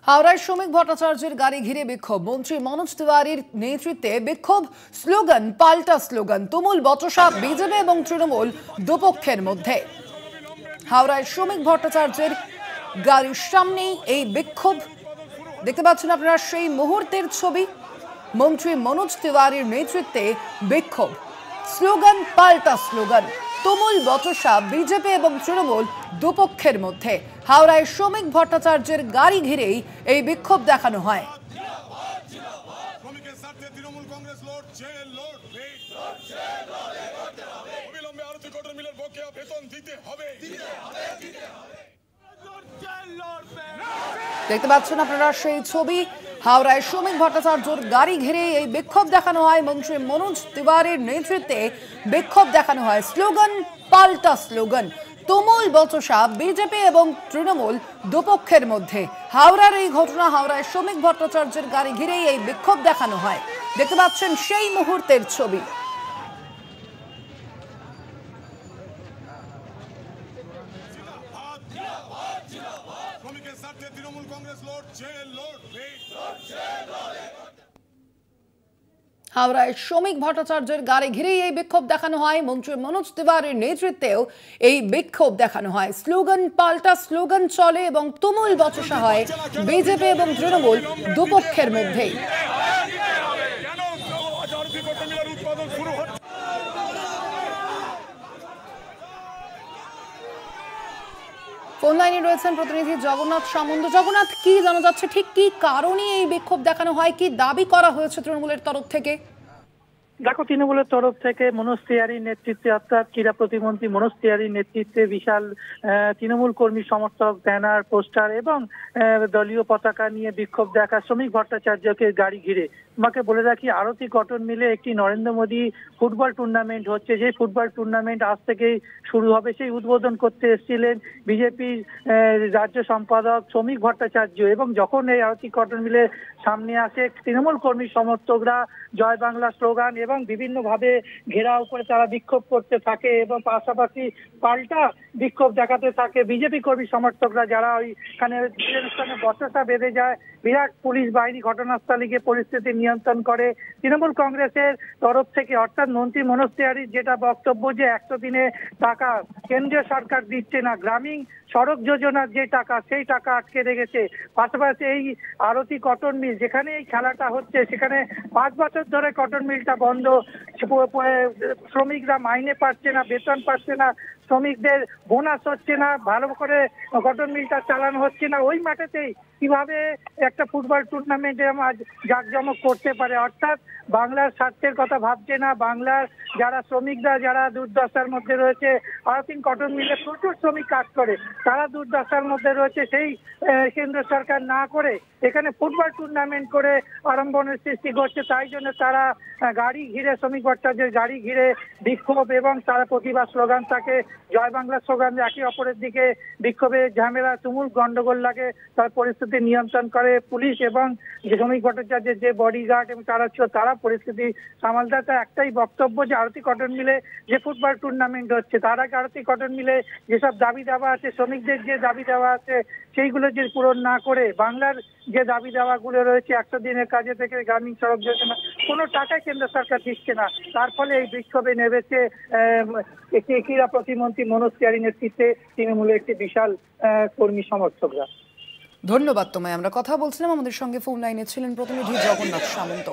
হাওড়ায় শ্রমিক ভট্টাচার্যের গাড়ি ঘিরে বিক্ষোভ। মন্ত্রী মনোজ তিওয়ারির নেতৃত্বে বিক্ষোভ, স্লোগান পাল্টা স্লোগান, তুমুল বচসা বিজেপি এবং তৃণমূল দুপক্ষের মধ্যে। হাওড়ায় শ্রমিক ভট্টাচার্যের গাড়ির সামনেই এই বিক্ষোভ দেখতে পাচ্ছেন আপনারা, সেই মুহূর্তের ছবি। মন্ত্রী মনোজ তিওয়ারির নেতৃত্বে বিক্ষোভ, স্লোগান পাল্টা স্লোগান, তুমুল বচসা বিজেপি এবং তৃণমূল দুপক্ষের মধ্যে। হাওড়ায় শ্রমিক ভট্টাচার্যের গাড়ি ঘিরেই এই বিক্ষোভ দেখানো হয়। দেখতে পাচ্ছেন আপনারা সেই ছবি। হাওড়ায় শ্রমিক ভট্টাচার্যর গাড়ি ঘিরে এই বিক্ষোভ দেখানো হয়। মন্ত্রী মনোজ তিওয়ারির নেতৃত্বে বিক্ষোভ দেখানো হয়, স্লোগান পাল্টা স্লোগান, তুমুল বচসা বিজেপি এবং তৃণমূল দুপক্ষের মধ্যে। হাওড়ার এই ঘটনা, হাওড়ায় শ্রমিক ভট্টাচার্যের গাড়ি ঘিরেই এই বিক্ষোভ দেখানো হয়। দেখতে পাচ্ছেন সেই মুহূর্তের ছবি। হাওড়ায় শ্রমিক ভট্টাচার্যের গাড়ি ঘিরেই এই বিক্ষোভ দেখানো হয়। মন্ত্রী মনোজ তিওয়ারির নেতৃত্বেও এই বিক্ষোভ দেখানো হয়। স্লোগান পাল্টা স্লোগান চলে এবং তুমুল বচসা হয় বিজেপি এবং তৃণমূল দুপক্ষের মধ্যেই। ফোন লাইনে রয়েছেন প্রতিনিধি জগন্নাথ সামন্ত। জগন্নাথ, কি জানা যাচ্ছে, ঠিক কি কারণে এই বিক্ষোভ দেখানো হয়, কি দাবি করা হয়েছে তৃণমূলের তরফ থেকে? দেখো, তৃণমূলের তরফ থেকে মনোজ তিওয়ারির নেতৃত্বে, অর্থাৎ ক্রীড়া প্রতিমন্ত্রী মনোজ তিওয়ারির নেতৃত্বে বিশাল তৃণমূল কর্মী সমর্থক ব্যানার, পোস্টার এবং দলীয় পতাকা নিয়ে বিক্ষোভ দেখা শ্রমিক ভট্টাচার্যকে গাড়ি ঘিরে। তোমাকে বলে রাখি, আরতি কটন মিলে একটি নরেন্দ্র মোদী ফুটবল টুর্নামেন্ট হচ্ছে। যে ফুটবল টুর্নামেন্ট আজ থেকেই শুরু হবে, সেই উদ্বোধন করতে এসেছিলেন বিজেপির রাজ্য সম্পাদক শ্রমিক ভট্টাচার্য। এবং যখন এই আরতি কটন মিলের সামনে আসে, তৃণমূল কর্মী সমর্থকরা জয় বাংলা স্লোগান এবং বিভিন্নভাবে ঘেরাও করে তারা বিক্ষোভ করতে থাকে এবং পাশাপাশি পাল্টা বিক্ষোভ দেখাতে থাকে বিজেপি কর্মী সমর্থকরা, যারা ওইখানে অনুষ্ঠানে বচসা বেঁধে যায়। বিরাট পুলিশ বাহিনী ঘটনাস্থলে গিয়ে পরিস্থিতি নিয়ন্ত্রণ করে। তৃণমূল কংগ্রেসের তরফ থেকে, অর্থাৎ মন্ত্রী মনোজ তিওয়ারির যেটা বক্তব্য, যে 100 দিনে টাকা কেন্দ্রীয় সরকার দিচ্ছে না, গ্রামীণ সড়ক যোজনার যে টাকা, সেই টাকা আটকে রেখেছে। পাশাপাশি এই আরতি কটন মিল যেখানে এই খেলাটা হচ্ছে, সেখানে 5 বছর ধরে কটন মিলটা বন্ধ। শ্রমিকরা মাইনে পাচ্ছে না, বেতন পাচ্ছে না, শ্রমিকদের বোনাস হচ্ছে না, ভালো করে কটন মিলটা চালানো হচ্ছে না। ওই মাঠেতেই কিভাবে একটা ফুটবল টুর্নামেন্টে জাঁকজমক করতে পারে? অর্থাৎ বাংলার স্বার্থের কথা ভাবছে না। বাংলার যারা শ্রমিকরা, যারা দুর্দশার মধ্যে রয়েছে, আরতিন কটন মিলে প্রচুর শ্রমিক কাজ করে, তারা দুর্দশার মধ্যে রয়েছে। সেই কেন্দ্র সরকার না করে এখানে ফুটবল টুর্নামেন্ট করে আড়ম্বরের সৃষ্টি করছে। তাই জন্য তারা গাড়ি ঘিরে, শ্রমিক ভট্টাচার্যের গাড়ি ঘিরে বিক্ষোভ এবং তারা প্রতিবাদ স্লোগান থাকে, জয় বাংলা স্লোগান। একে অপরের দিকে বিক্ষোভে ঝামেলা, তুমুল গন্ডগোল লাগে। তার পরিস্থিতি নিয়ন্ত্রণ করে পুলিশ এবং যে শ্রমিক ভট্টাচার্যের যে বডিগার্ড এবং তারা ছিল, তারা পরিস্থিতি সামাল দেয়। তার একটাই বক্তব্য, যে আরতি কটন মিলে যে ফুটবল টুর্নামেন্ট হচ্ছে, তার আগে আরতি কটন মিলে যেসব দাবি দেওয়া আছে, শ্রমিকদের যে দাবি দেওয়া আছে, সেইগুলো যে পূরণ না করে বাংলার যে দাবি দেওয়াগুলো রয়েছে, 100 দিনের কাজে থেকে গ্রামীণ সড়ক যোজনা, কোনো টাকাই কেন্দ্র সরকার দিচ্ছে না। তার ফলে এই বিক্ষোভে নেমেছে ক্রীড়া প্রতিমন্ত্রী মনোজ তিওয়ারির নেতৃত্বে তৃণমূলের একটি বিশাল কর্মী সমর্থকরা। ধন্যবাদ তোমায়। আমরা কথা বলছিলাম, আমাদের সঙ্গে ফোন লাইনে ছিলেন প্রতিনিধি জগন্নাথ সামন্ত।